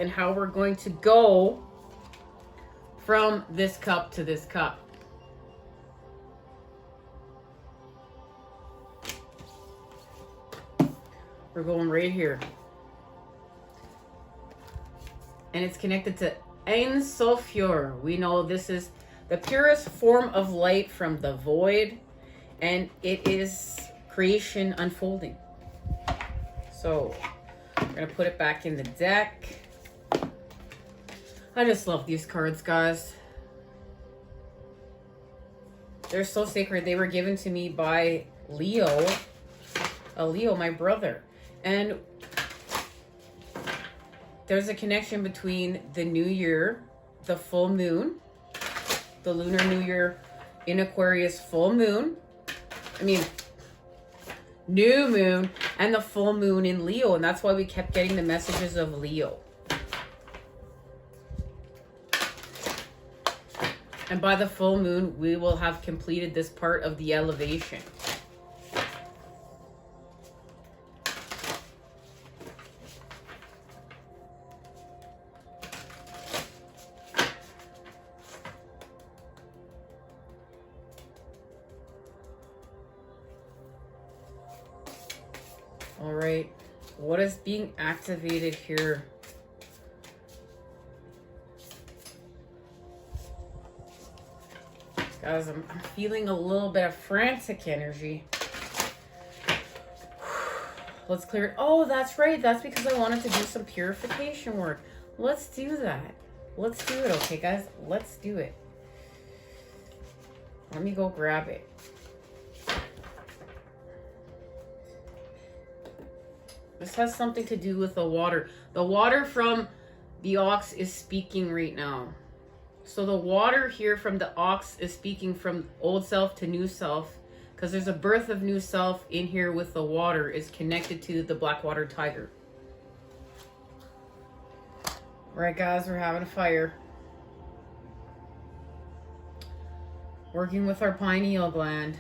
and how we're going to go from this cup to this cup. We're going right here. And it's connected to Ein Sof. We know this is the purest form of light from the void, and it is creation unfolding. So we're gonna put it back in the deck. I just love these cards, guys. They're so sacred. They were given to me by Leo, my brother. And there's a connection between the new year, the full moon, the lunar new year in Aquarius full moon. New moon, and the full moon in Leo. And that's why we kept getting the messages of Leo. And by the full moon, we will have completed this part of the elevation. All right, what is being activated here? Guys, I'm feeling a little bit of frantic energy. Let's clear it. Oh, that's right. That's because I wanted to do some purification work. Let's do that. Let's do it, okay, guys? Let's do it. Let me go grab it. This has something to do with the water. The water from the ox is speaking right now. So the water here from the ox is speaking from old self to new self, because there's a birth of new self in here with the water is connected to the Blackwater tiger. All right, guys, we're having a fire. Working with our pineal gland.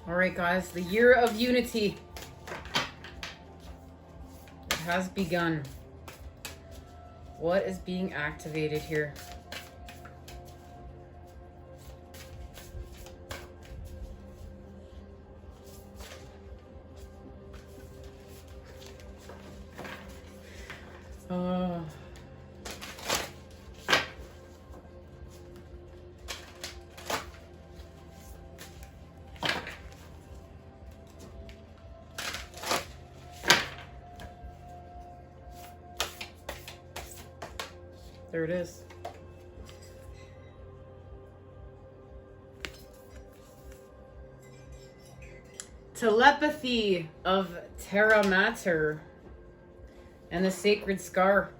All right, guys, the year of unity has begun. What is being activated here? There it is. Telepathy of Terra Mater and the Sacred Scar.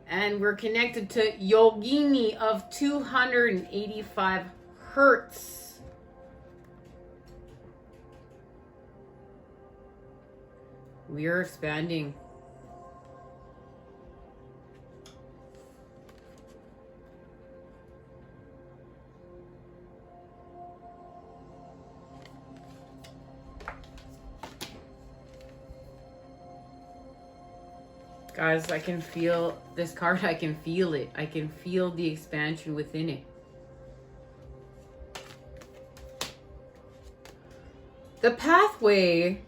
And we're connected to Yogini of 285 hertz. We are expanding. Guys, I can feel this card. I can feel it. I can feel the expansion within it. The pathway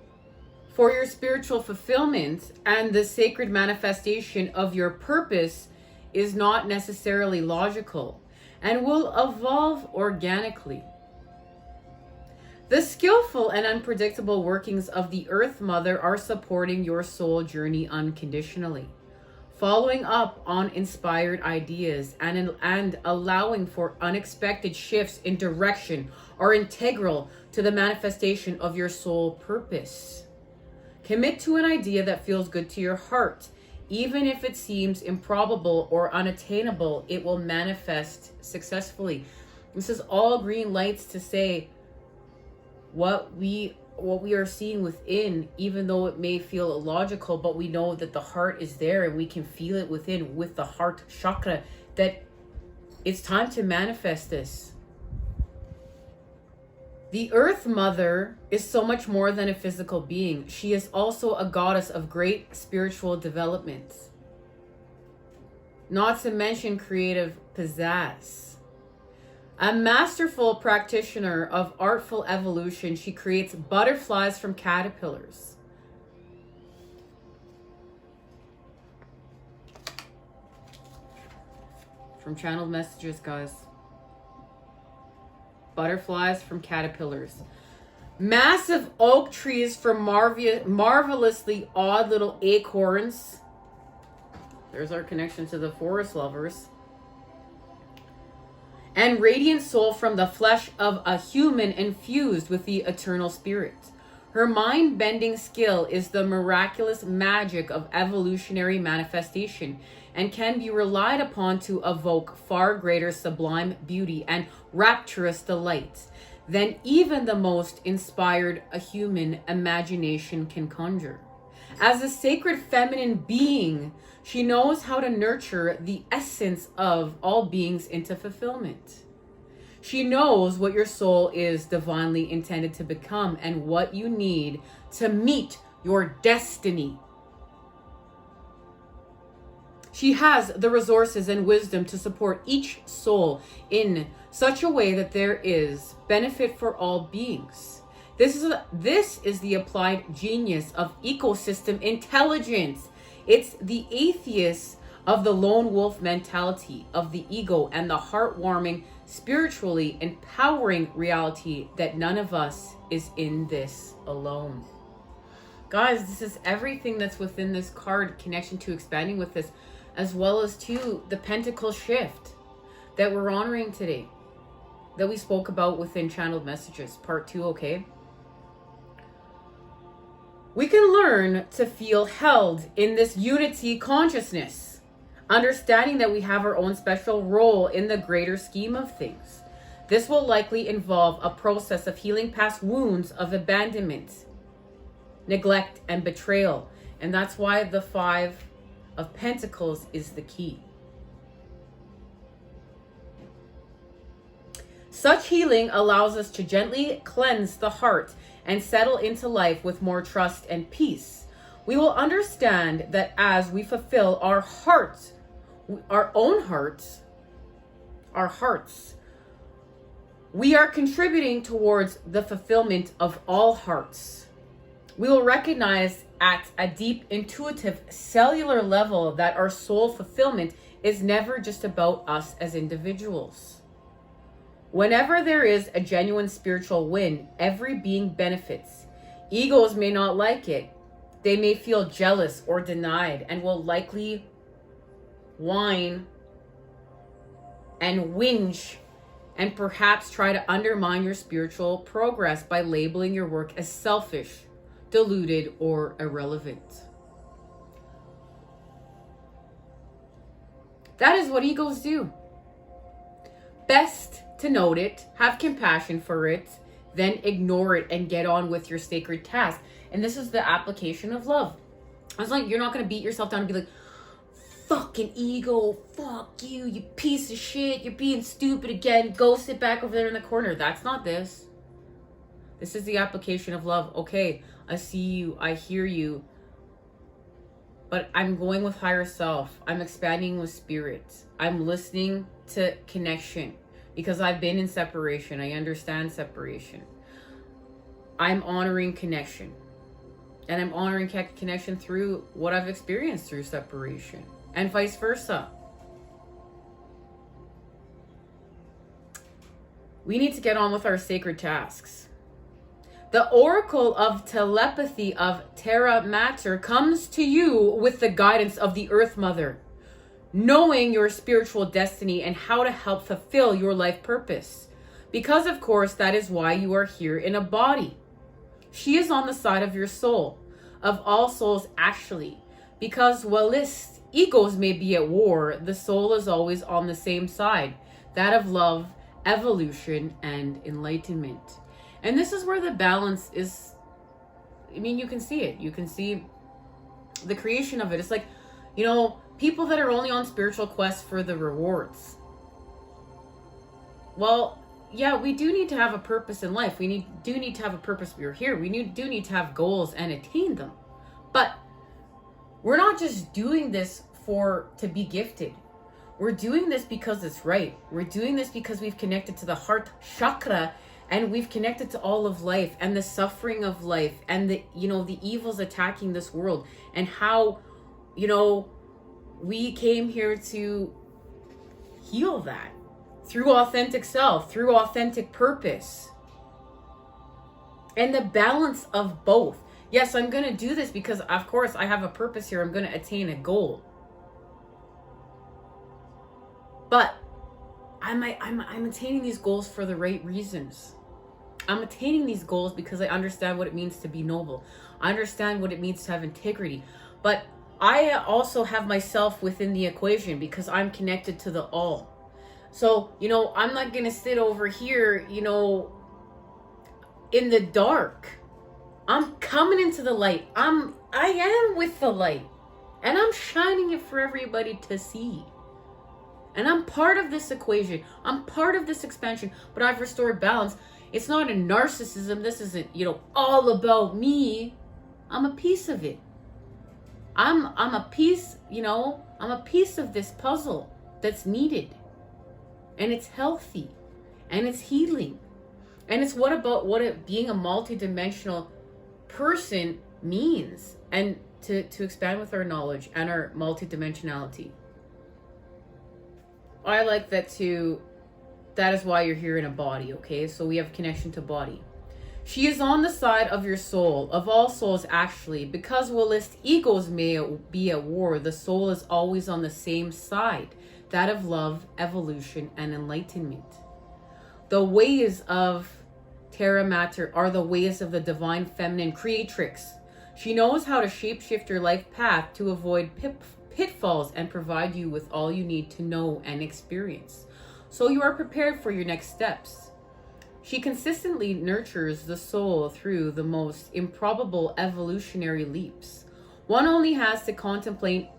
for your spiritual fulfillment and the sacred manifestation of your purpose is not necessarily logical and will evolve organically. The skillful and unpredictable workings of the Earth Mother are supporting your soul journey unconditionally, following up on inspired ideas and allowing for unexpected shifts in direction are integral to the manifestation of your soul purpose. Commit to an idea that feels good to your heart, even if it seems improbable or unattainable, it will manifest successfully. This is all green lights to say what we are seeing within, even though it may feel illogical, but we know that the heart is there and we can feel it within with the heart chakra, that it's time to manifest this. The Earth Mother is so much more than a physical being. She is also a goddess of great spiritual development, not to mention creative pizzazz. A masterful practitioner of artful evolution, she creates butterflies from caterpillars. From channeled messages, guys. Butterflies from caterpillars. Massive oak trees from marvelously odd little acorns. There's our connection to the forest lovers. And radiant soul from the flesh of a human infused with the eternal spirit. Her mind-bending skill is the miraculous magic of evolutionary manifestation and can be relied upon to evoke far greater sublime beauty and rapturous delight than even the most inspired a human imagination can conjure. As a sacred feminine being, she knows how to nurture the essence of all beings into fulfillment. She knows what your soul is divinely intended to become and what you need to meet your destiny. She has the resources and wisdom to support each soul in such a way that there is benefit for all beings. This is the applied genius of ecosystem intelligence. It's the atheist of the lone wolf mentality of the ego and the heartwarming, spiritually empowering reality that none of us is in this alone. Guys, this is everything that's within this card, connection to expanding with this, as well as to the pentacle shift that we're honoring today, that we spoke about within channeled messages, part 2, okay? We can learn to feel held in this unity consciousness, understanding that we have our own special role in the greater scheme of things. This will likely involve a process of healing past wounds of abandonment, neglect, and betrayal. And that's why the 5 of Pentacles is the key. Such healing allows us to gently cleanse the heart and settle into life with more trust and peace. We will understand that as we fulfill our hearts, our own hearts, we are contributing towards the fulfillment of all hearts. We will recognize at a deep, intuitive, cellular level that our soul fulfillment is never just about us as individuals. Whenever there is a genuine spiritual win, every being benefits. Egos may not like it. They may feel jealous or denied and will likely whine and whinge and perhaps try to undermine your spiritual progress by labeling your work as selfish, deluded, or irrelevant. That is what egos do. Best to note it, have compassion for it, then ignore it and get on with your sacred task. And this is the application of love. I was like, you're not going to beat yourself down and be like, fucking ego, fuck you, you piece of shit, you're being stupid again, go sit back over there in the corner. That's not this. This is the application of love. Okay, I see you, I hear you, but I'm going with higher self. I'm expanding with spirit. I'm listening to connection because I've been in separation. I understand separation. I'm honoring connection. And I'm honoring connection through what I've experienced through separation. And vice versa. We need to get on with our sacred tasks. The oracle of telepathy of Terra Mater comes to you with the guidance of the Earth Mother, knowing your spiritual destiny and how to help fulfill your life purpose. Because, of course, that is why you are here in a body. She is on the side of your soul, of all souls actually, Because whilst egos may be at war, the soul is always on the same side, that of love, evolution, and enlightenment. And this is where the balance is. I mean, you can see it. You can see the creation of it. It's like, you know, people that are only on spiritual quests for the rewards. Well, yeah, we do need to have a purpose in life. We do need to have a purpose. We're here. We do need to have goals and attain them. But we're not just doing this to be gifted. We're doing this because it's right. We're doing this because we've connected to the heart chakra, and we've connected to all of life and the suffering of life and the, you know, the evils attacking this world, and how, you know, we came here to heal that through authentic self, through authentic purpose, and the balance of both. Yes, I'm going to do this because, of course, I have a purpose here. I'm going to attain a goal. But I'm attaining these goals for the right reasons. I'm attaining these goals because I understand what it means to be noble. I understand what it means to have integrity. But I also have myself within the equation because I'm connected to the all. So, you know, I'm not going to sit over here, you know, in the dark. I'm coming into the light. I am with the light. And I'm shining it for everybody to see. And I'm part of this equation. I'm part of this expansion. But I've restored balance. It's not a narcissism. This isn't, you know, all about me. I'm a piece of it. I'm a piece, you know, I'm a piece of this puzzle that's needed. And it's healthy. And it's healing. And it's what being a multidimensional person means, and to expand with our knowledge and our multidimensionality. I like that too. That is why you're here in a body, okay? So we have connection to body. She is on the side of your soul, of all souls actually, because whilst egos may be at war, the soul is always on the same side, that of love, evolution, and enlightenment. The ways of Terra Mater are the ways of the divine feminine creatrix. She knows how to shapeshift your life path to avoid pitfalls and provide you with all you need to know and experience, so you are prepared for your next steps. She consistently nurtures the soul through the most improbable evolutionary leaps. One only has to contemplate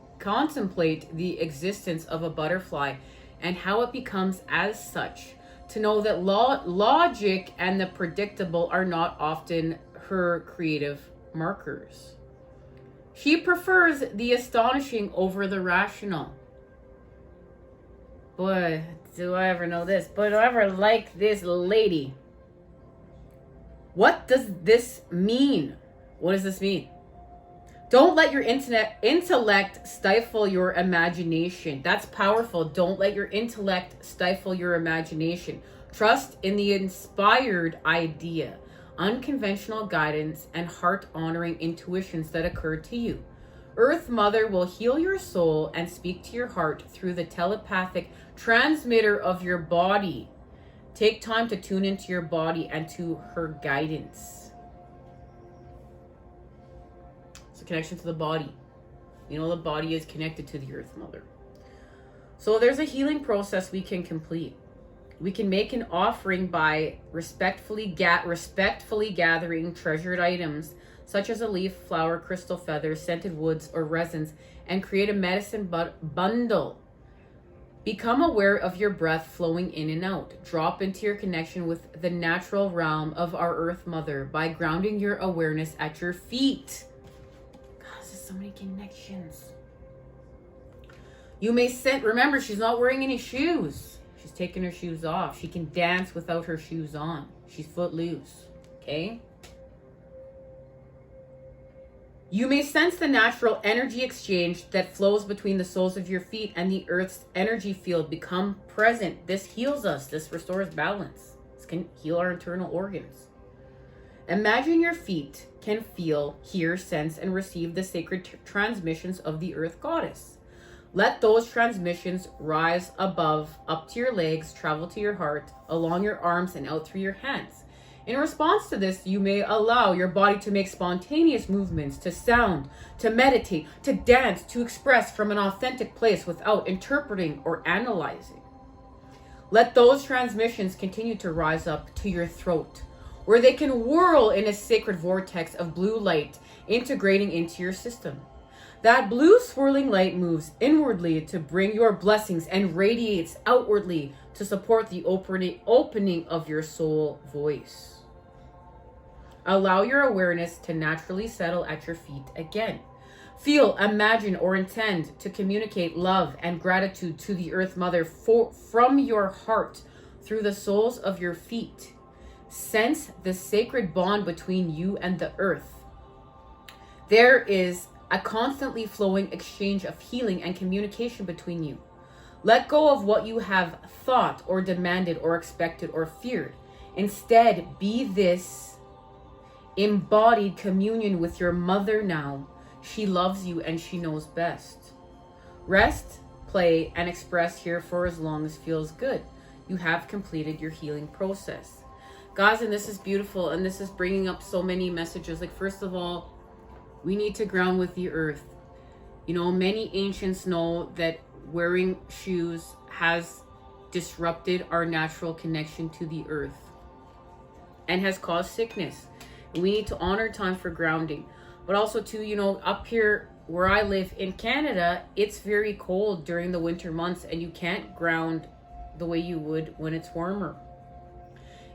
the existence of a butterfly and how it becomes as such, to know that logic and the predictable are not often her creative markers. She prefers the astonishing over the rational. Boy, do I ever know this. But do I ever like this lady. What does this mean? What does this mean? Don't let your intellect stifle your imagination. That's powerful. Don't let your intellect stifle your imagination. Trust in the inspired idea, unconventional guidance, and heart-honoring intuitions that occur to you. Earth Mother will heal your soul and speak to your heart through the telepathic transmitter of your body. Take time to tune into your body and to her guidance. Connection to the body. You know, the body is connected to the Earth Mother. So there's a healing process we can complete. We can make an offering by respectfully gathering treasured items such as a leaf, flower, crystal feathers, scented woods, or resins, and create a medicine bundle. Become aware of your breath flowing in and out. Drop into your connection with the natural realm of our Earth Mother by grounding your awareness at your feet. So many connections. You may remember, she's not wearing any shoes. She's taking her shoes off. She can dance without her shoes on. She's footloose. Okay? You may sense the natural energy exchange that flows between the soles of your feet and the Earth's energy field. Become present. This heals us. This restores balance. This can heal our internal organs. Imagine your feet can feel, hear, sense, and receive the sacred transmissions of the Earth Goddess. Let those transmissions rise above, up to your legs, travel to your heart, along your arms, and out through your hands. In response to this, you may allow your body to make spontaneous movements, to sound, to meditate, to dance, to express from an authentic place without interpreting or analyzing. Let those transmissions continue to rise up to your throat, where they can whirl in a sacred vortex of blue light integrating into your system. That blue swirling light moves inwardly to bring your blessings and radiates outwardly to support the opening of your soul voice. Allow your awareness to naturally settle at your feet again. Feel, imagine, or intend to communicate love and gratitude to the Earth Mother from your heart through the soles of your feet. Sense the sacred bond between you and the Earth. There is a constantly flowing exchange of healing and communication between you. Let go of what you have thought or demanded or expected or feared. Instead, be this embodied communion with your mother now. She loves you and she knows best. Rest, play, and express here for as long as feels good. You have completed your healing process. Guys, and this is beautiful, and this is bringing up so many messages. Like, first of all, we need to ground with the earth. You know, many ancients know that wearing shoes has disrupted our natural connection to the earth and has caused sickness. We need to honor time for grounding. But also too, you know, up here where I live in Canada, it's very cold during the winter months and you can't ground the way you would when it's warmer.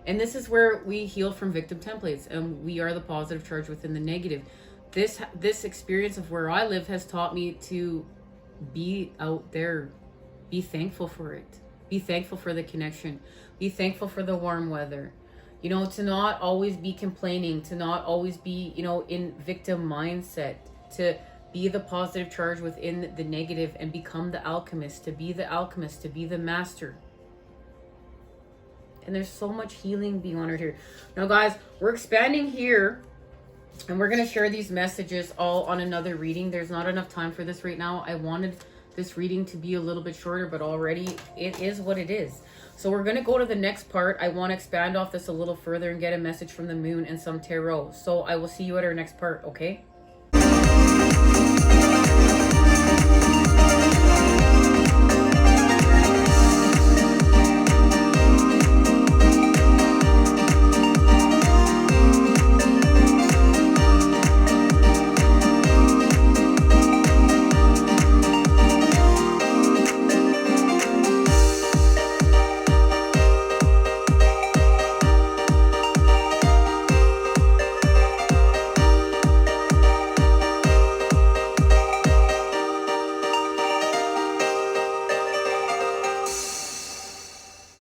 And this is where we heal from victim templates, and we are the positive charge within the negative. This experience of where I live has taught me to be out there. Be thankful for it. Be thankful for the connection. Be thankful for the warm weather. You know, to not always be complaining, to not always be, you know, in victim mindset, to be the positive charge within the negative and become the alchemist, to be the alchemist, to be the master. And there's so much healing being honored here. Now, guys, we're expanding here, and we're going to share these messages all on another reading. There's not enough time for this right now. I wanted this reading to be a little bit shorter, but already it is what it is. So we're going to go to the next part. I want to expand off this a little further and get a message from the moon and some tarot. So I will see you at our next part, okay?